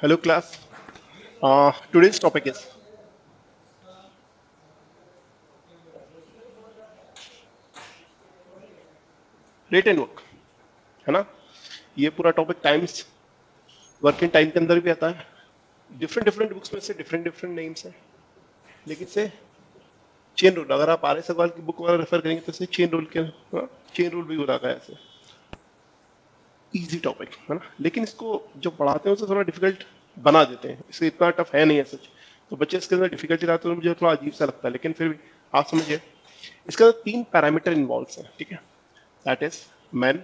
Hello class. Today's topic is written work, है ना? ये पूरा topic times work in time के अंदर भी आता है. डिफरेंट डिफरेंट बुक्स में से डिफरेंट डिफरेंट नेम्स है, लेकिन से चेन रूल. अगर आप आर एस अग्रवाल की बुक वगैरह रेफर करेंगे तो से चेन रूल के चेन रूल भी होता है ऐसे. इजी टॉपिक है ना, लेकिन इसको जो पढ़ाते हैं उसे थोड़ा डिफिकल्ट बना देते हैं. इसे इतना टफ है नहीं है सच. तो बच्चे इसके अंदर डिफिकल्टी लाते हैं तो मुझे थोड़ा अजीब सा लगता है, लेकिन फिर भी आप समझिए. इसके अंदर 3 पैरामीटर इन्वॉल्व हैं, ठीक है. That is man,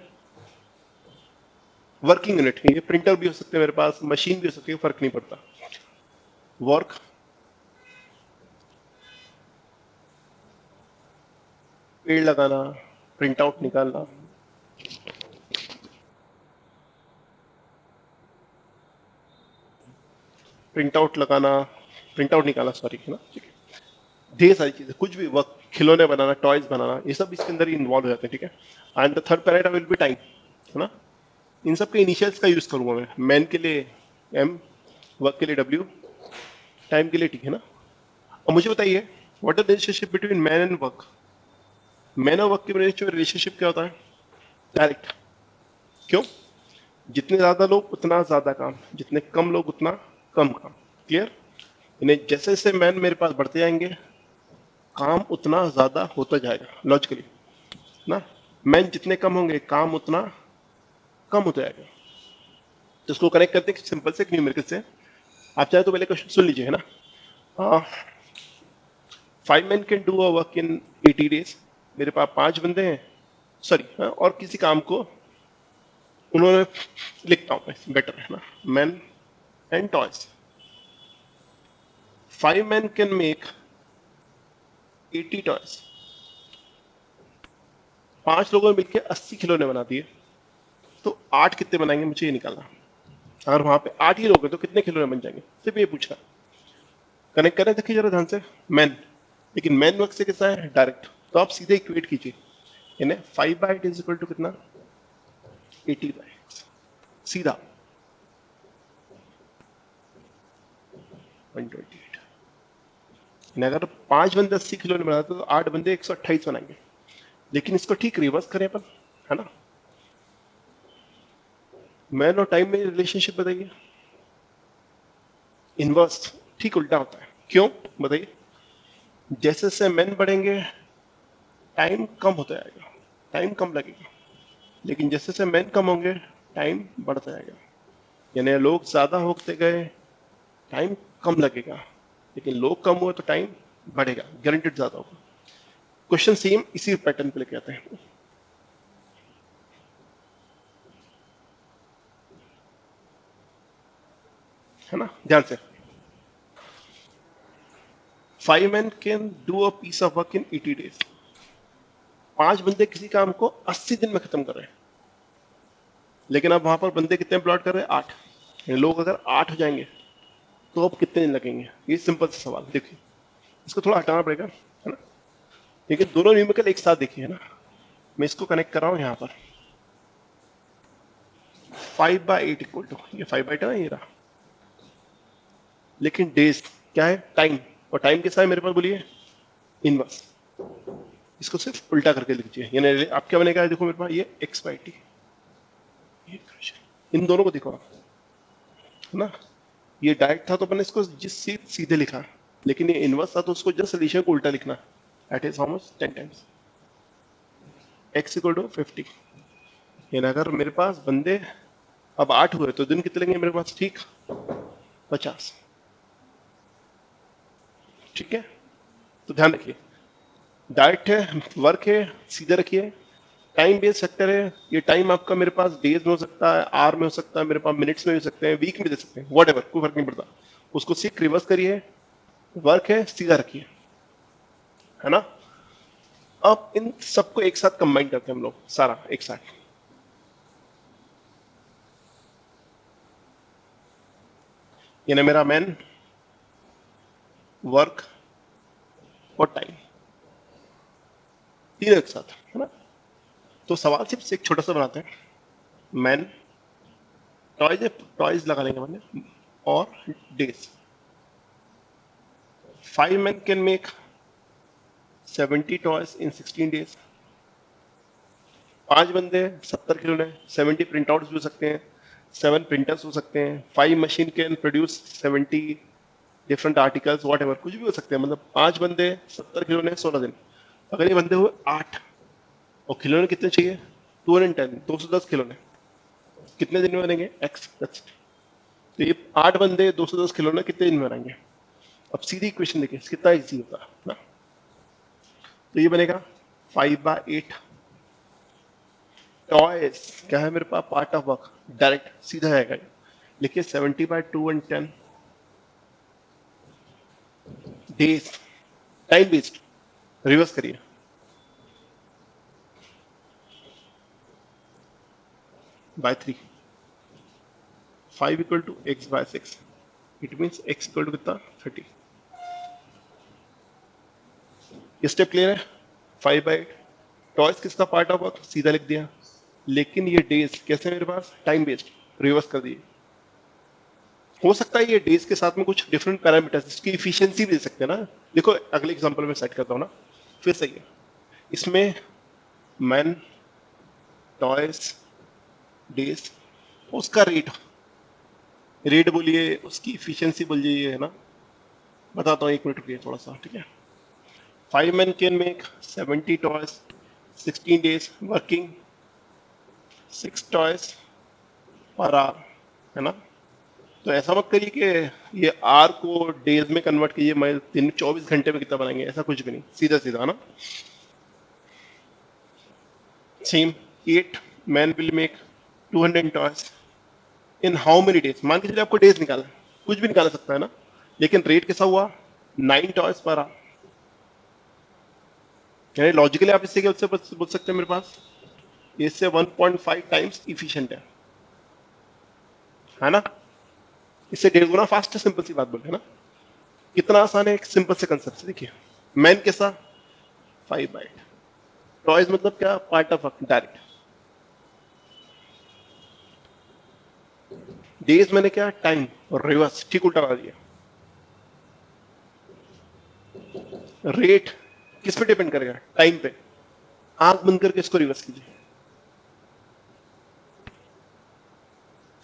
working unit. ये प्रिंटर भी हो सकते हैं मेरे पास, मशीन भी हो सकती है, फर्क नहीं पड़ता. वर्क, पेड़ लगाना, प्रिंट आउट निकालना, प्रिंट आउट लगाना, प्रिंट आउट निकालना, सॉरी, है ना, ठीक है. ढेर सारी चीजें, कुछ भी वर्क, खिलौने बनाना, टॉयज बनाना, ये सब इसके अंदर ही इन्वॉल्व हो जाते हैं, ठीक है. And the third parameter will be time, है ना. इन सब के इनिशियल्स का यूज करूंगा मैं. मैन के लिए एम, वर्क के लिए डब्ल्यू, टाइम के लिए टी, है ना. और मुझे बताइए, what is the relationship between man and work? Man और वर्क के बीच में रिलेशनशिप क्या होता है? डायरेक्ट. क्यों? जितने ज्यादा लोग उतना ज्यादा काम, जितने कम लोग उतना कम काम. क्लियर? इन्हें जैसे जैसे मैन मेरे पास बढ़ते जाएंगे, काम उतना ज्यादा होता जाएगा लॉजिकली ना. मैन जितने कम होंगे, काम उतना कम होता जाएगा. तो इसको कनेक्ट करते हैं सिंपल से न्यूमेरिकल से. आप चाहे तो पहले क्वेश्चन सुन लीजिए, है ना. 5 men can do a work in 80 days. मेरे पास 5 बंदे हैं, सॉरी, और किसी काम को उन्होंने, लिखता हूं मैं बेटर, है ना. Man and toys. 5 men can make 80 toys. 5 लोगों ने मिलकर 80 खिलौने बना दिए. तो 8 कितने बनाएंगे, मुझे ये निकालना. अगर वहां पे 8 ही लोग हैं तो कितने खिलौने बन जाएंगे, सिर्फ ये पूछना. कनेक्ट करें, देखिए जरा ध्यान से. मैन, लेकिन मैन वर्क से कैसा है? डायरेक्ट. तो आप सीधे इक्वेट कीजिए. इन्हें 5/8 इज इक्वल टू कितना? 80/8. सीधा 128. अगर 5 बंदे 80 खिलौने बनाते तो 8 बंदे 128 बनाएंगे. लेकिन इसको ठीक रिवर्स करें अपन, है ना. मैन और टाइम में रिलेशनशिप बताइए. इनवर्स, ठीक उल्टा होता है. क्यों बताइए? जैसे जैसे मैन बढ़ेंगे, टाइम कम होता जाएगा, टाइम कम लगेगा. लेकिन जैसे जैसे मैन कम होंगे, टाइम बढ़ता जाएगा. यानी लोग ज्यादा होते गए, टाइम कम लगेगा. लेकिन लोग कम हुए तो टाइम बढ़ेगा, गारंटेड ज्यादा होगा. क्वेश्चन सेम इसी पैटर्न पे लेके आते हैं, है ना. ध्यान से. 5 men can do a piece of work in 80 days. 5 बंदे किसी काम को 80 दिन में खत्म कर रहे हैं. लेकिन अब वहां पर बंदे कितने प्लॉट कर रहे हैं? 8. लोग अगर 8 हो जाएंगे तो अब कितने दिन लगेंगे? ये सिंपल सा सवाल. देखिए, इसको थोड़ा हटाना पड़ेगा, है ना. लेकिन दोनों न्यूमेरिकल एक साथ देखिए, है ना. मैं इसको कनेक्ट कर रहा हूं यहां पर. 5/8 इक्वल टू, ये 5/8 है ना, ये रहा. लेकिन डेज क्या है? टाइम. और टाइम कैसा है मेरे पास, बोलिए? इनवर्स. इसको सिर्फ उल्टा करके लिखिए. यानी आप क्या बनेगा, देखो मेरे पास ये x/t. इन दोनों को देखो आप, है ना. ये डायरेक्ट था तो अपन इसको जिस सीधे लिखा, लेकिन ये इनवर्स था तो उसको जस्ट एडिशन को उल्टा लिखना. That is how much? 10 times x equal to 50. यानी अगर मेरे पास बंदे अब 8 हुए तो दिन कितने लगेंगे मेरे पास? ठीक, 50. ठीक है. तो ध्यान रखिए, डायरेक्ट है, वर्क है, सीधे रखिए. टाइम बेस्ड सेक्टर है. ये टाइम आपका मेरे पास डेज में हो सकता है, आवर में हो सकता है, मेरे पास मिनट्स में हो सकते हैं, वीक में दे सकते हैं, वट एवर, कोई फर्क नहीं पड़ता. उसको सिर्फ रिवर्स करिए. वर्क है, सीधा रखिए, है ना. अब इन सबको एक साथ कंबाइन करते हैं हम लोग, सारा एक साथ. यानी मेरा मैन, वर्क और टाइम, तीनों एक साथ, है ना. तो सवाल सिर्फ एक छोटा सा बनाते हैं. मैन, टॉयज, टॉयज लगा लेंगे मैंने. or days. 5 men can make 70 toys in 16 days. 5 बंदे 70 खिलौने, 70 प्रिंट आउट्स भी हो सकते हैं, 7 प्रिंटर्स हो सकते हैं, 5 machine can produce 70 different articles, what ever, कुछ भी हो सकते हैं. मतलब 5 बंदे 70 खिलौने 16 दिन. अगर ये बंदे हुए 8 और खिलौने कितने चाहिए 210, 210 खिलौने कितने दिन में बनेंगे एक्स. तो ये 8 बंदे 210 खिलौने कितने दिन में बनाएंगे. अब सीधी इक्वेशन देखिए कितना इजी होता है ना. तो ये बनेगा 5/8 टॉयज. क्या है मेरे पास पार्ट ऑफ वर्क, डायरेक्ट सीधा आएगा. लिखिए 70/2 and 10 days. Time based reverse करिए. by 3. 5 equal to x by 6. It means x equal to कितना 30. ये स्टेप क्लियर है. 5/8 टॉयज किसका पार्ट ऑफ वर्क, सीधा लिख दिया. लेकिन ये डेज कैसे मेरे पास टाइम बेस्ड रिवर्स कर दिए. हो सकता है ये डेज के साथ में कुछ डिफरेंट पैरामीटर्स, इसकी इफिशिएंसी भी दे सकते हैं ना. देखो अगले एग्जांपल में सेट करता हूँ ना, फिर सही है. इसमें मैन, टॉयज, डेज, उसका रेट बोलिए, उसकी इफिशिएंसी बोलिए, है ना. बताता हूँ, 1 मिनट रुकिए थोड़ा सा, ठीक है. 5 men can make 70 toys 16 days working 6 toys per hour, है ना. तो ऐसा मत करिए कि ये आर को डेज में कन्वर्ट कीजिए, मैं दिन 24 घंटे में कितना बनाएंगे, ऐसा कुछ भी नहीं, सीधा सीधा ना. Same 8 men will make 200 toys in how many days. मान के चलिए आपको डेज निकालना, कुछ भी निकाल सकता है ना, लेकिन रेट कैसा हुआ 9 टॉयज पर आवर. यानी लॉजिकली आप इससे क्या बोल सकते हैं, मेरे पास इससे 1.5 टाइम्स इफिशिएंट है ना. इससे 1.5 गुना फास्ट है. सिंपल सी बात बोले, है ना. कितना आसान है एक सिंपल से कंसेप्ट से. देखिए मैन कैसा 5/8, टॉयज मतलब क्या पार्ट ऑफ डायरेक्ट. डेज मैंने क्या टाइम और रिवर्स ठीक उल्टा लगा दिया. रेट किस पे डिपेंड करेगा, टाइम पे. आंख बंद करके इसको रिवर्स कीजिए.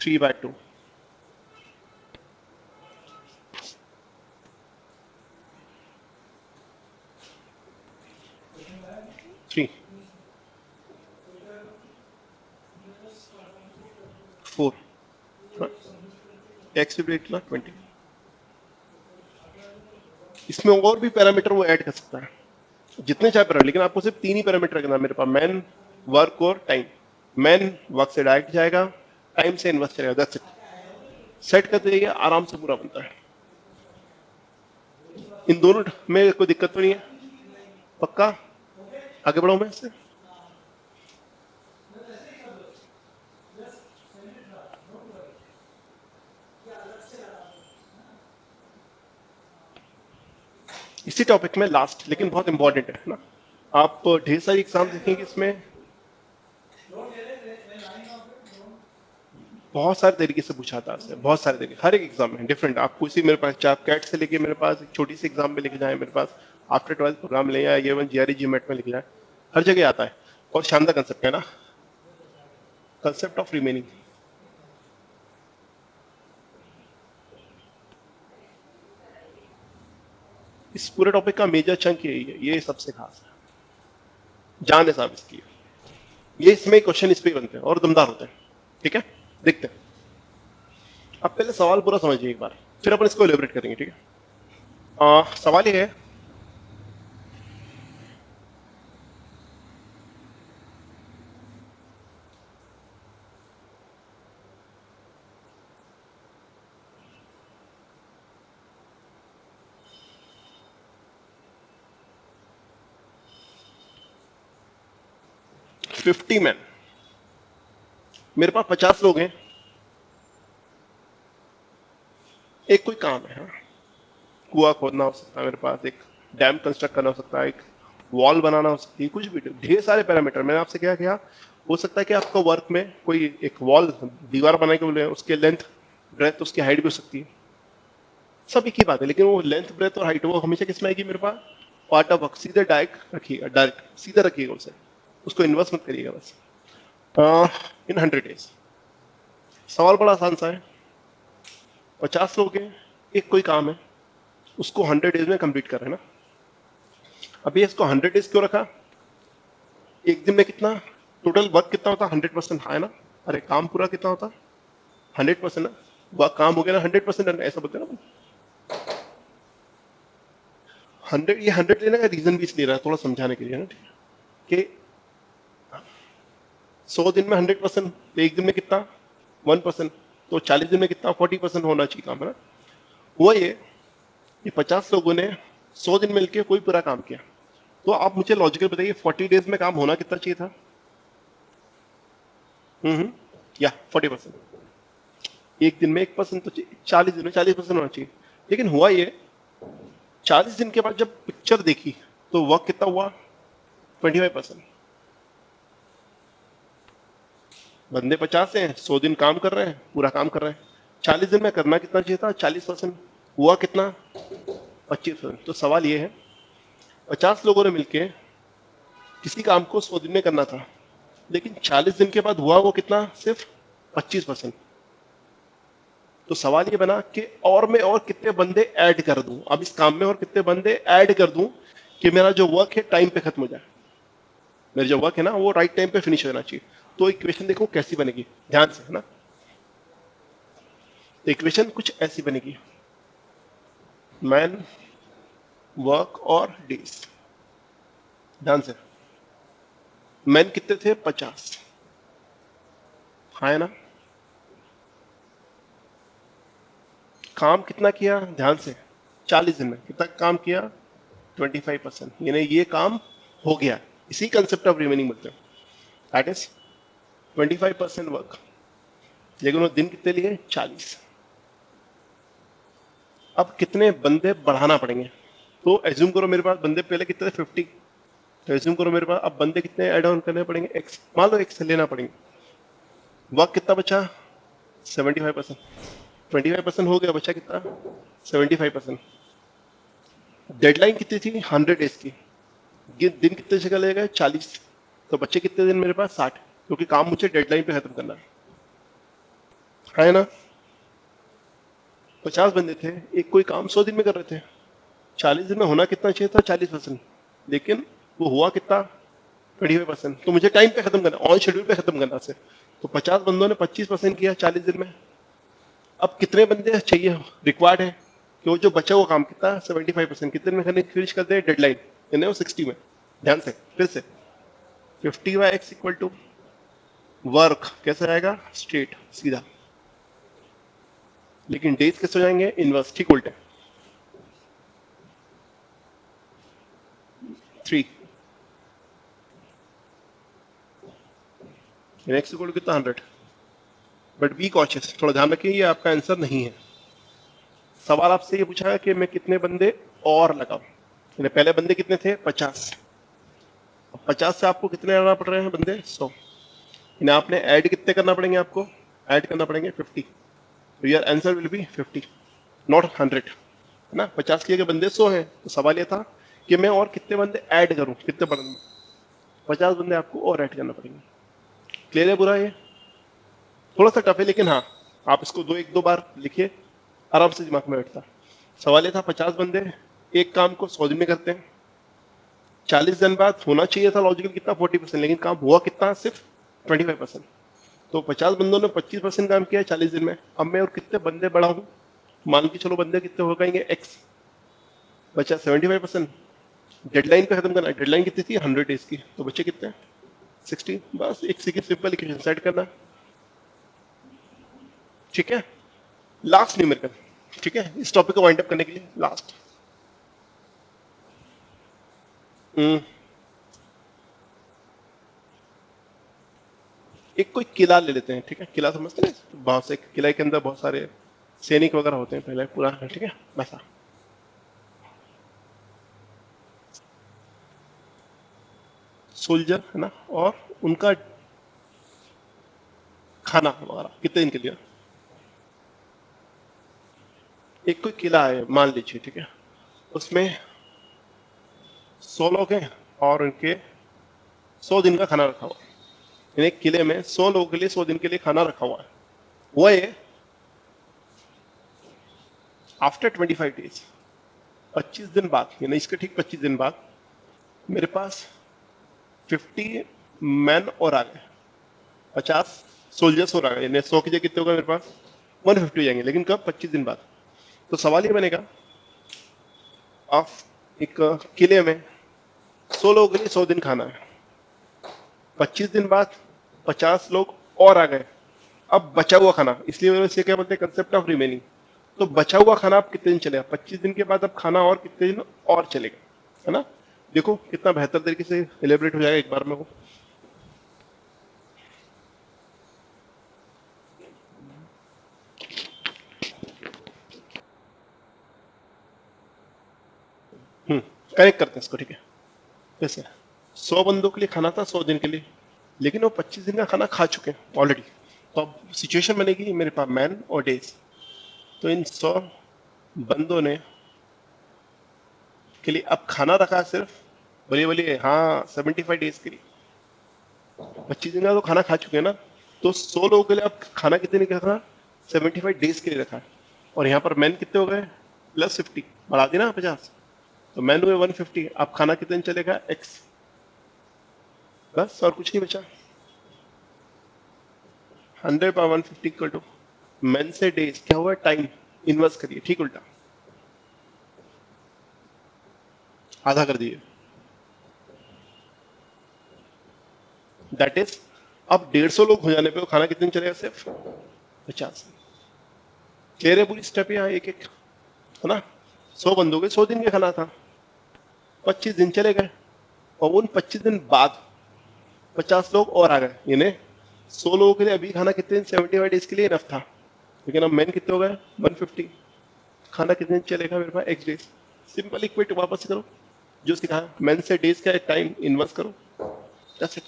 3/2 3 4 एक्स रेट ना 20. इसमें और भी पैरामीटर वो ऐड कर सकता है, जितने चाहे पैरामीटर, लेकिन आपको सिर्फ 3 ही पैरामीटर रखना मेरे पास, मैन, वर्क और टाइम. मैन वर्क से डायरेक्ट जाएगा, टाइम से इनवर्स चलेगा. That's it. सेट करते जाइए, आराम से पूरा बनता है. इन दोनों में कोई दिक्कत तो नहीं है. पक्का आगे बढ़ाऊं मैं इससे. इसी टॉपिक में लास्ट लेकिन बहुत इंपॉर्टेंट है ना. आप ढेर सारी एग्जाम देखेंगे, इसमें बहुत सारे तरीके से पूछा था आपसे, बहुत सारे तरीके, हर एक एग्जाम में डिफरेंट. आपको इसी मेरे पास चाप कैट से लेके मेरे पास एक छोटी सी एग्जाम में लेके जाए, मेरे पास आफ्टर 12th प्रोग्राम ले, या ये जीआरई जीमेट में लेके जाए, हर जगह आता है. और शानदार कंसेप्ट है ना, कंसेप्ट ऑफ रिमेनिंग. इस पूरे टॉपिक का मेजर चंक यही है, ये सबसे खास है. जान है साहब इसकी, ये इसमें क्वेश्चन इस पे बनते हैं और दमदार होते हैं. ठीक है, देखते हैं. अब पहले सवाल पूरा समझिए एक बार, फिर अपन इसको एलिब्रेट करेंगे. ठीक है, सवाल ये है, फिफ्टी मैन, मेरे पास 50 लोग हैं. एक कोई काम है, हाँ? कुआं खोदना हो सकता है मेरे पास, एक डैम कंस्ट्रक्ट करना हो सकता है, एक वॉल बनाना हो सकती है, कुछ भी. ढेर सारे पैरामीटर. मैंने आपसे क्या हो सकता है कि आपको वर्क में कोई एक वॉल दीवार बनाने के बोले, उसके लेंथ ब्रेथ उसकी हाइट भी हो सकती है, सब एक ही बात है, लेकिन वो लेंथ ब्रेथ और हाइट वो हमेशा किसमें आएगी मेरे पास, पार्ट ऑफ वर्क। सीधे डायरेक्ट रखिएगा, डायरेक्ट सीधा रखिएगा उसे, उसको इन्वर्स मत करिएगा बस। इन 100 days, सवाल बड़ा आसान सा है। 50 लोग हैं, एक कोई काम है, उसको 100 days में कंप्लीट कर रहे हैं ना। अभी इसको 100 days क्यों रखा, एक दिन में कितना टोटल वर्क कितना होता, 100%, हाँ है ना। अरे काम पूरा कितना होता, 100% ना, वह काम हो गया ना 100%, ऐसा बोलते हैं ना। 100, ये 100 लेने का रीजन भी इसलिए रहा है, थोड़ा समझाने के लिए ना, ठीक है, कि 100 दिन में 100%, तो एक दिन में कितना 1%, तो 40 दिन में कितना 40% होना चाहिए काम, है ना। हुआ ये 50 लोगों ने 100 दिन मिलकर कोई पूरा काम किया, तो आप मुझे लॉजिकल बताइए 40 डेज में काम होना कितना चाहिए था। या 40%, एक दिन में 1% तो चाहिए, 40 दिन में 40% होना चाहिए। लेकिन हुआ ये 40 दिन के बाद जब पिक्चर देखी तो वर्क कितना हुआ, 25%। बंदे 50 हैं, 100 दिन काम कर रहे हैं, पूरा काम कर रहे हैं, 40 दिन में करना कितना चाहिए था, 40%, हुआ कितना 25%। तो सवाल ये है, 50 लोगों ने मिलके किसी काम को 100 दिन में करना था, लेकिन 40 दिन के बाद हुआ वो कितना, सिर्फ 25%। तो सवाल ये बना कि और मैं और कितने बंदे ऐड कर दूं, अब इस काम में और कितने बंदे ऐड कर दूं कि मेरा जो वर्क है टाइम पे खत्म हो जाए, मेरा जो वर्क है ना वो राइट टाइम पे फिनिश होना चाहिए। तो इक्वेशन देखो कैसी बनेगी, ध्यान से, है ना। तो इक्वेशन कुछ ऐसी बनेगी, मैन, वर्क और डेज। ध्यान से, मैन कितने थे, 50, हाँ है ना। काम कितना किया, ध्यान से, 40 दिन में कितना काम किया, 25%, यानी ये काम हो गया। इसी कंसेप्ट ऑफ रिमेनिंग बोलते हैं, दैट इज 25% वर्क, लेकिन वो दिन कितने लिए, 40। अब कितने बंदे बढ़ाना पड़ेंगे, तो एज्यूम करो मेरे पास बंदे पहले कितने थे, 50, तो एज्यूम करो मेरे पास अब बंदे कितने ऐड ऑन करने पड़ेंगे, एक्स, मान लो एक्स लेना पड़ेंगे। वर्क कितना बचा, 75%, 25% हो गया, बचा कितना, 75%। डेडलाइन कितनी थी, 100 days की, दिन कितने जगह ले गए, 40, तो बच्चे कितने दिन मेरे पास, 60, क्योंकि काम मुझे डेडलाइन पे खत्म करना है ना। 50 बंदे थे, एक कोई काम 100 दिन में कर रहे थे, 40 दिन में होना कितना चाहिए था, 40%, लेकिन वो हुआ कितना, 25%। तो मुझे टाइम पे खत्म करना, ऑन शेड्यूल पे खत्म करना से, तो 50 बंदों ने 25% किया 40 दिन में। अब कितने बंदे चाहिए, रिक्वायर्ड है कि वो जो बचा हुआ काम कितना, 75%, कितने में करने फिनिश कर दे, डेडलाइन, यानी वो 60 में। ध्यान से फिर से, 50/x इक्वल टू वर्क, कैसे आएगा, स्ट्रेट सीधा, लेकिन डेज कैसे हो जाएंगे, इनवर्स, ठीक उल्टे, 3, एक्स इक्वल टू कितना, 100। बट बी कॉशियस, थोड़ा ध्यान रखिए ये आपका आंसर नहीं है। सवाल आपसे ये पूछा है कि मैं कितने बंदे और लगाऊं, यानी पहले बंदे कितने थे, 50, अब 50 से आपको कितने लाना पड़ रहे हैं बंदे, 100, यानी आपने ऐड कितने करना पड़ेंगे, आपको ऐड करना पड़ेंगे 50, तो your answer will be 50, not 100, है ना। 50 के बंदे 100 हैं, तो सवाल ये था कि मैं और कितने बंदे ऐड करूं, कितने बंदे, 50 बंदे आपको और ऐड करना पड़ेंगे। क्लियर है पूरा, ये थोड़ा सा टफ है, लेकिन हाँ आप इसको एक दो बार लिखिए, आराम से दिमाग में बैठता। सवाल ये था 50 बंदे एक काम को 100 दिन में करते हैं, 40 दिन बाद होना चाहिए था लॉजिकल कितना, 40%, लेकिन काम हुआ कितना, सिर्फ 25%। तो 50 बंदों ने 25% काम किया 40 दिन में, अब मैं और कितने बंदे बढ़ाऊं, मान के चलो बंदे कितने हो जाएंगे, एक्स, बचा 75%, डेडलाइन पे खत्म करना, डेडलाइन कितनी थी, 100 days की, तो बच्चे कितने, 60, बस एक सी की सिंपल इक्वेशन सेट करना, ठीक है। लास्ट न्यूमेरिकल, ठीक है, इस टॉपिक को वाइंड अप करने के लिए लास्ट, एक कोई किला ले लेते हैं, ठीक है, किला समझते हैं, बहुत से किला के अंदर बहुत सारे सैनिक वगैरह होते हैं, पहले पूरा, ठीक है, वैसा सोल्जर, है ना, और उनका खाना वगैरह कितने दिन के लिए, एक कोई किला है मान लीजिए, ठीक है, उसमें 100 लोग हैं और उनके 100 दिन का खाना रखा हुआ है। यानी एक किले में 100 लोगों के लिए 100 दिन के लिए खाना रखा हुआ है। वो है आफ्टर 25 डेज, 25 दिन बाद, यानी इसके ठीक 25 दिन बाद मेरे पास 50 मैन और आ गए, 50 सोल्जर्स और आ गए, यानी 100 की जगह कितने हो गए मेरे पास, 150 हो जाएंगे। लेकिन कब, 25 दिन बाद। तो सवाल ये बनेगा, आप एक किले में 100 लोगों के लिए 100 दिन खाना है, 25 दिन बाद 50 लोग और आ गए, अब बचा हुआ खाना, इसलिए इसे क्या बोलते हैं, कंसेप्ट ऑफ रिमेनिंग। तो बचा हुआ खाना अब कितने दिन चलेगा, 25 दिन के बाद अब खाना और कितने दिन और चलेगा, है ना। देखो कितना बेहतर तरीके से एलेबरेट हो जाएगा एक बार में वो। कनेक्ट करते हैं इसको, ठीक है। कैसे, 100 बंदों के लिए खाना था 100 दिन के लिए, लेकिन वो 25 दिन का खाना खा चुके हैं ऑलरेडी। तो अब सिचुएशन बनेगी मेरे पास मैन और डेज। तो इन 100 बंदों ने के लिए अब खाना रखा सिर्फ, बोलिए बोलिए, हाँ 75 डेज के लिए। 25 दिन का तो खाना खा चुके हैं ना, तो 100 लोगों के लिए अब खाना कितने का रखा, 75 डेज के लिए रखा है। और यहाँ पर मैन कितने हो गए, प्लस 50 बढ़ा दी ना 50, तो मैन हुए 150। अब खाना कितने दिन चलेगा, एक्स, बस और कुछ नहीं बचा। 100 बाय 150 इक्वल टू मैन से डेज, क्या हुआ, टाइम, इनवर्स करिए, ठीक उल्टा आधा कर दिए। दैट इज, अब 150 लोग हो जाने पे वो खाना कितने दिन चलेगा, सिर्फ 50। क्लियर है पूरी स्टेप यहाँ एक एक, है ना। 100 बंदों के 100 दिन का खाना था, 25 दिन चले गए, और उन 25 दिन बाद 50 लोग और आ गए, यानी 100 लोगों के लिए अभी खाना कितने दिन, 75 डेज के लिए इनफ था। लेकिन अब मैन कितने हो गए, 150, खाना कितने दिन चलेगा मेरे पास, एक्स डेज। सिंपल इक्वेट वापस करो जो सिखाया, मैन से डेज का टाइम इनवर्स करो, दैट्स इट।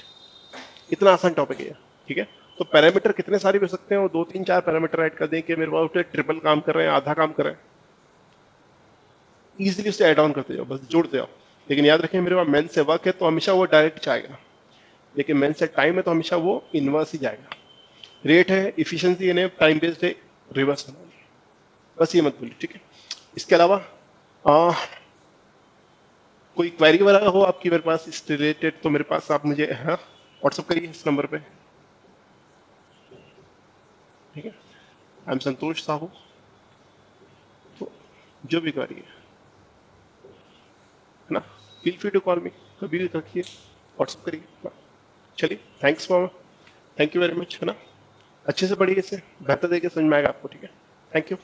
इतना आसान टॉपिक है, ठीक है। तो पैरामीटर कितने सारे भी हो सकते हैं, वो 2 3 4 पैरामीटर ऐड कर दें कि मेरे पास ट्रिपल काम कर रहे हैं, आधा काम कर रहे हैं, इजीली उसे ऐड ऑन करते जाओ, बस जोड़ते जाओ। लेकिन याद रखें मेरे पास मेन से वर्क है तो हमेशा वो डायरेक्ट जाएगा, लेकिन मेन से टाइम है तो हमेशा वो इनवर्स ही जाएगा। रेट है, इफिशियंसी यानी टाइम बेस्ड है, रिवर्स होना, बस ये मत भूलिए, ठीक है। इसके अलावा कोई क्वेरी वगैरह हो आपकी मेरे पास इस रिलेटेड, तो मेरे पास आप मुझे व्हाट्सअप करिए इस नंबर पे, ठीक है। I am Santosh Sahu. तो जो भी क्वेरी है ना, feel free to call me, कभी भी रखिए, व्हाट्सअप करिए। चलिए, थैंक यू वेरी मच, है ना। अच्छे से पढ़िए, इसे बेहतर तरीके से समझ में आएगा आपको, ठीक है। Thank you.